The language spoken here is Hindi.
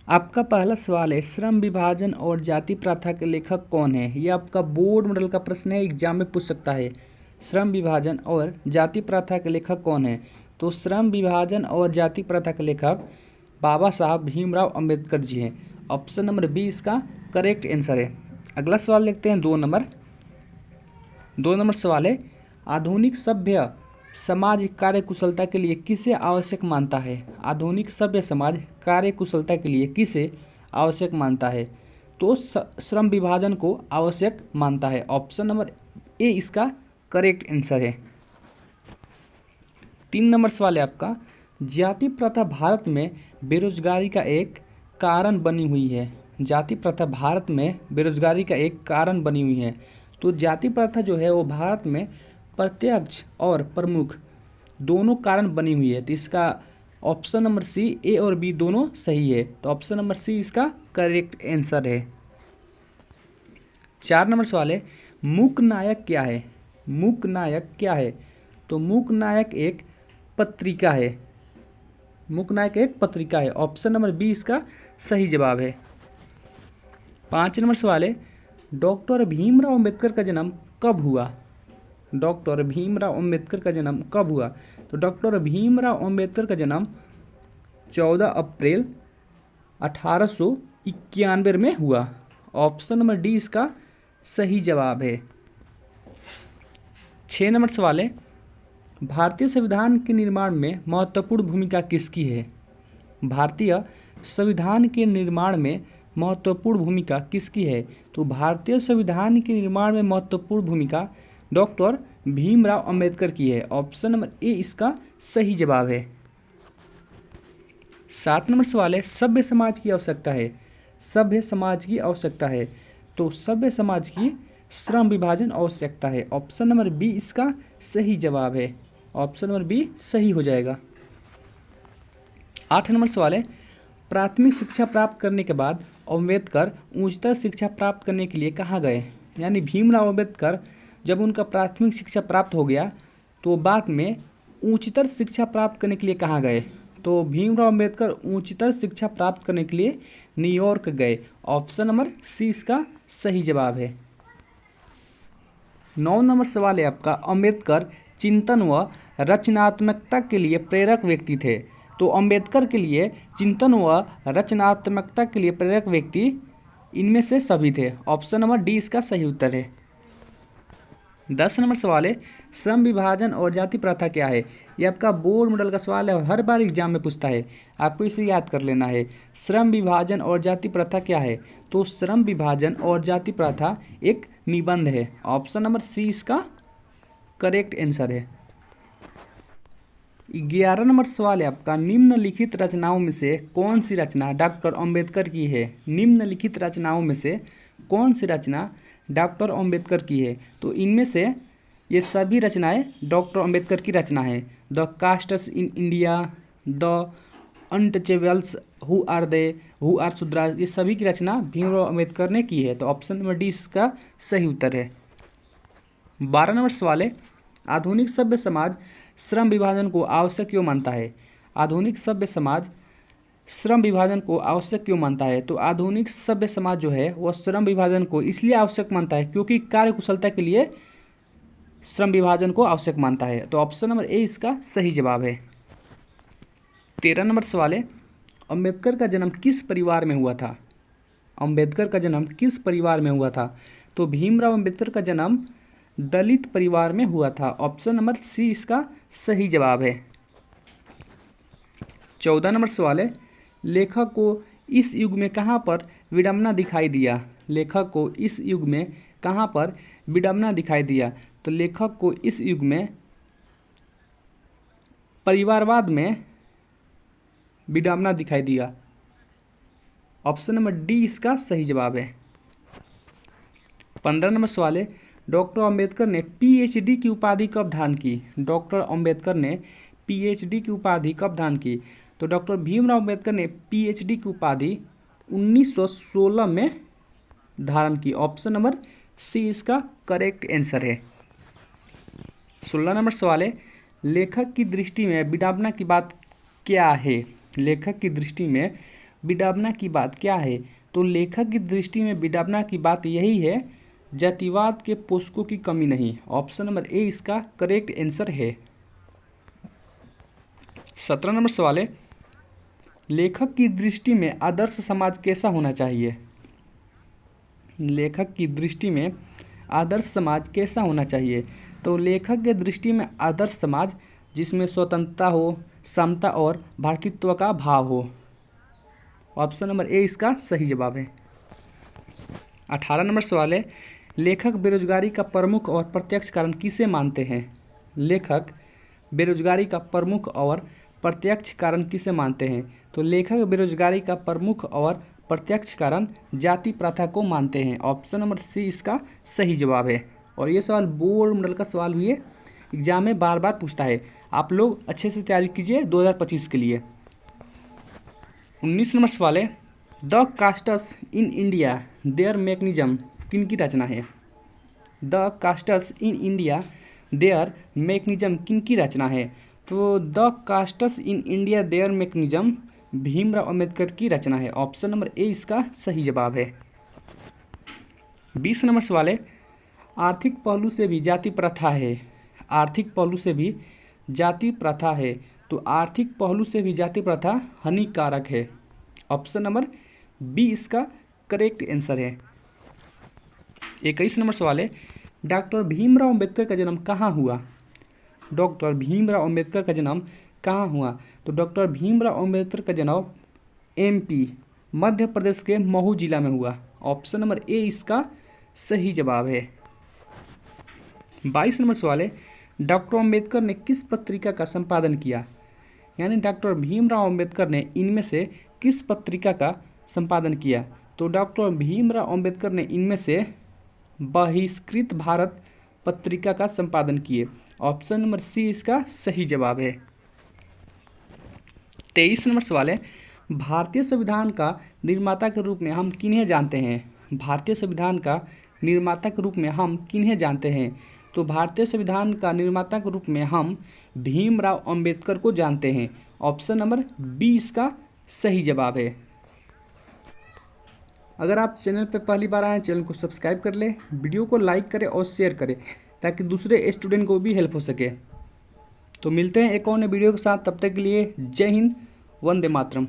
आपका पहला सवाल है, श्रम विभाजन और जाति प्रथा के लेखक कौन है। यह आपका बोर्ड मॉडल का प्रश्न है, एग्जाम में पूछ सकता है। श्रम विभाजन और जाति प्रथा के लेखक कौन है। तो श्रम विभाजन और जाति प्रथा के लेखक बाबा साहब भीमराव अंबेडकर जी हैं। ऑप्शन नंबर बी इसका करेक्ट आंसर है। अगला सवाल देखते हैं, 2 नंबर सवाल है, आधुनिक सभ्य समाज कार्यकुशलता के लिए किसे आवश्यक मानता है। आधुनिक सभ्य समाज कार्यकुशलता के लिए किसे आवश्यक मानता है। तो श्रम विभाजन को आवश्यक मानता है। ऑप्शन नंबर ए इसका करेक्ट आंसर है। 3 नंबर सवाल है आपका, जाति प्रथा भारत में बेरोजगारी का एक कारण बनी हुई है। जाति प्रथा भारत में बेरोजगारी का एक कारण बनी हुई है। तो जाति प्रथा जो है वो भारत में प्रत्यक्ष और प्रमुख दोनों कारण बनी हुई है। तो इसका ऑप्शन नंबर सी, ए और बी दोनों सही है। तो ऑप्शन नंबर सी इसका करेक्ट आंसर है। 4 नंबर सवाल है, मूक नायक क्या है। मूक नायक क्या है। तो मूक नायक एक पत्रिका है। मूक नायक एक पत्रिका है। ऑप्शन नंबर बी इसका सही जवाब है। 5 नंबर सवाल है, डॉक्टर भीमराव अंबेडकर का जन्म कब हुआ। डॉक्टर भीमराव अंबेडकर का जन्म कब हुआ। तो डॉक्टर भीमराव अंबेडकर का जन्म 14 अप्रैल 1891 में हुआ। ऑप्शन नंबर डी इसका सही जवाब है। 6 नंबर सवाल है, भारतीय संविधान के निर्माण में महत्वपूर्ण भूमिका किसकी है। भारतीय संविधान के निर्माण में महत्वपूर्ण भूमिका किसकी है। तो भारतीय संविधान के निर्माण में महत्वपूर्ण भूमिका डॉक्टर भीमराव अंबेडकर की है। ऑप्शन नंबर ए इसका सही जवाब है। 7 नंबर सवाल है, सभ्य समाज की आवश्यकता है। सभ्य समाज की आवश्यकता है। तो सभ्य समाज की श्रम विभाजन आवश्यकता है। ऑप्शन नंबर बी इसका सही जवाब है। ऑप्शन नंबर बी सही हो जाएगा। 8 नंबर सवाल है, प्राथमिक शिक्षा प्राप्त करने के बाद अंबेडकर उच्चतर शिक्षा प्राप्त करने के लिए कहाँ गए। यानी भीमराव अंबेडकर जब उनका प्राथमिक शिक्षा प्राप्त हो गया तो बाद में उच्चतर शिक्षा प्राप्त करने के लिए कहाँ गए। तो भीमराव अंबेडकर उच्चतर शिक्षा प्राप्त करने के लिए न्यूयॉर्क गए। ऑप्शन नंबर सी इसका सही जवाब है। 9 नंबर सवाल है आपका, अंबेडकर चिंतन व रचनात्मकता के लिए प्रेरक व्यक्ति थे। तो अंबेडकर के लिए चिंतन व रचनात्मकता के लिए प्रेरक व्यक्ति इनमें से सभी थे। ऑप्शन नंबर डी इसका सही उत्तर है। 10 नंबर सवाल है, श्रम विभाजन और जाति प्रथा क्या है। ये आपका बोर्ड मॉडल का सवाल है और हर बार एग्जाम में पूछता है, आपको इसे याद कर लेना है। श्रम विभाजन और जाति प्रथा क्या है। तो श्रम विभाजन और जाति प्रथा एक निबंध है। ऑप्शन नंबर सी इसका करेक्ट आंसर है। 11 नंबर सवाल है आपका, निम्नलिखित रचनाओं में से कौन सी रचना डॉक्टर अंबेडकर की है। निम्नलिखित रचनाओं में से कौन सी रचना डॉक्टर अंबेडकर की है। तो इनमें से ये सभी रचनाएं डॉक्टर अंबेडकर की रचना है। The castes in India, the untouchables, who are Shudras, ये सभी की रचना भीमराव अंबेडकर ने की है। तो ऑप्शन नंबर डी इसका सही उत्तर है। 12 नंबर सवाल है, आधुनिक सभ्य समाज श्रम विभाजन को आवश्यक क्यों मानता है। आधुनिक सभ्य समाज श्रम विभाजन को आवश्यक क्यों मानता है। तो आधुनिक सभ्य समाज जो है वह श्रम विभाजन को इसलिए आवश्यक मानता है क्योंकि कार्यकुशलता के लिए श्रम विभाजन को आवश्यक मानता है। तो ऑप्शन नंबर ए इसका सही जवाब है। 13 नंबर सवाल है, अंबेडकर का जन्म किस परिवार में हुआ था। अंबेडकर का जन्म किस परिवार में हुआ था। तो भीमराव अंबेडकर का जन्म दलित परिवार में हुआ था। ऑप्शन नंबर सी इसका सही जवाब है। 14 नंबर सवाल है, लेखक को इस युग में कहाँ पर विडंबना दिखाई दिया। लेखक को इस युग में कहाँ पर विडंबना दिखाई दिया। तो लेखक को इस युग में परिवारवाद में विडंबना दिखाई दिया। ऑप्शन नंबर डी इसका सही जवाब है। 15 नंबर सवाल है, डॉक्टर अंबेडकर ने पीएचडी की उपाधि कब धारण की। डॉक्टर अंबेडकर ने पीएचडी की उपाधि कब धारण की। तो डॉक्टर भीमराव अंबेडकर ने पीएचडी की उपाधि 1916 में धारण की। ऑप्शन नंबर सी इसका करेक्ट आंसर है। 16 नंबर सवाल है, लेखक की दृष्टि में विडंबना की बात क्या है। लेखक की दृष्टि में विडंबना की बात क्या है? तो लेखक की दृष्टि में विडंबना की बात यही है, जातिवाद के पोषकों की कमी नहीं। ऑप्शन नंबर ए इसका करेक्ट आंसर है। 17 नंबर सवाल है, लेखक की दृष्टि में आदर्श समाज कैसा होना चाहिए? लेखक की दृष्टि में आदर्श समाज कैसा होना चाहिए? तो लेखक के दृष्टि में आदर्श समाज जिसमें स्वतंत्रता हो, समता और भ्रातृत्व का भाव हो। ऑप्शन नंबर ए इसका सही जवाब है। 18 नंबर सवाल है, लेखक बेरोजगारी का प्रमुख और प्रत्यक्ष कारण किसे मानते हैं? लेखक बेरोजगारी का प्रमुख और प्रत्यक्ष कारण किसे मानते हैं? तो लेखक बेरोजगारी का प्रमुख और प्रत्यक्ष कारण जाति प्रथा को मानते हैं। ऑप्शन नंबर सी इसका सही जवाब है। और ये सवाल बोर्ड मॉडल का सवाल भी है, एग्जाम में बार बार पूछता है। आप लोग अच्छे से तैयारी कीजिए 2025 के लिए। 19 नंबर सवाल है, the castes in India there mechanism किन की रचना है? The castes in India there mechanism किन की रचना है? तो the castes in India there mechanism Bhimrao Ambedkar की रचना है। ऑप्शन नंबर ए इसका सही जवाब है। 20 नंबर सवाल है, आर्थिक पहलू से भी जाति प्रथा है। आर्थिक पहलू से भी जाति प्रथा है, तो आर्थिक पहलू से भी जाति प्रथा हानिकारक है। ऑप्शन नंबर बी इसका करेक्ट आंसर है। 21 नंबर सवाल है, डॉक्टर भीमराव अंबेडकर का जन्म कहाँ हुआ? डॉक्टर भीमराव अंबेडकर का जन्म कहाँ हुआ? तो डॉक्टर भीमराव अंबेडकर का जन्म एमपी मध्य प्रदेश के महू जिला में हुआ। ऑप्शन नंबर ए इसका सही जवाब है। 22 नंबर सवाल है, डॉक्टर अंबेडकर ने किस पत्रिका का संपादन किया? यानी डॉक्टर भीमराव अंबेडकर ने इनमें से किस पत्रिका का संपादन किया? तो डॉक्टर भीमराव अंबेडकर ने इनमें से बहिष्कृत भारत पत्रिका का संपादन किए। ऑप्शन नंबर सी इसका सही जवाब है। 23 नंबर सवाल है, भारतीय संविधान का निर्माता के रूप में हम किन्हें जानते हैं? भारतीय संविधान का निर्माता के रूप में हम किन्हें जानते हैं? तो भारतीय संविधान का निर्माता के रूप में हम भीमराव अंबेडकर को जानते हैं। ऑप्शन नंबर बी इसका सही जवाब है। अगर आप चैनल पर पहली बार आए, चैनल को सब्सक्राइब कर ले, वीडियो को लाइक करें और शेयर करें ताकि दूसरे स्टूडेंट को भी हेल्प हो सके। तो मिलते हैं एक और नए वीडियो के साथ, तब तक के लिए जय हिंद, वंदे मातरम।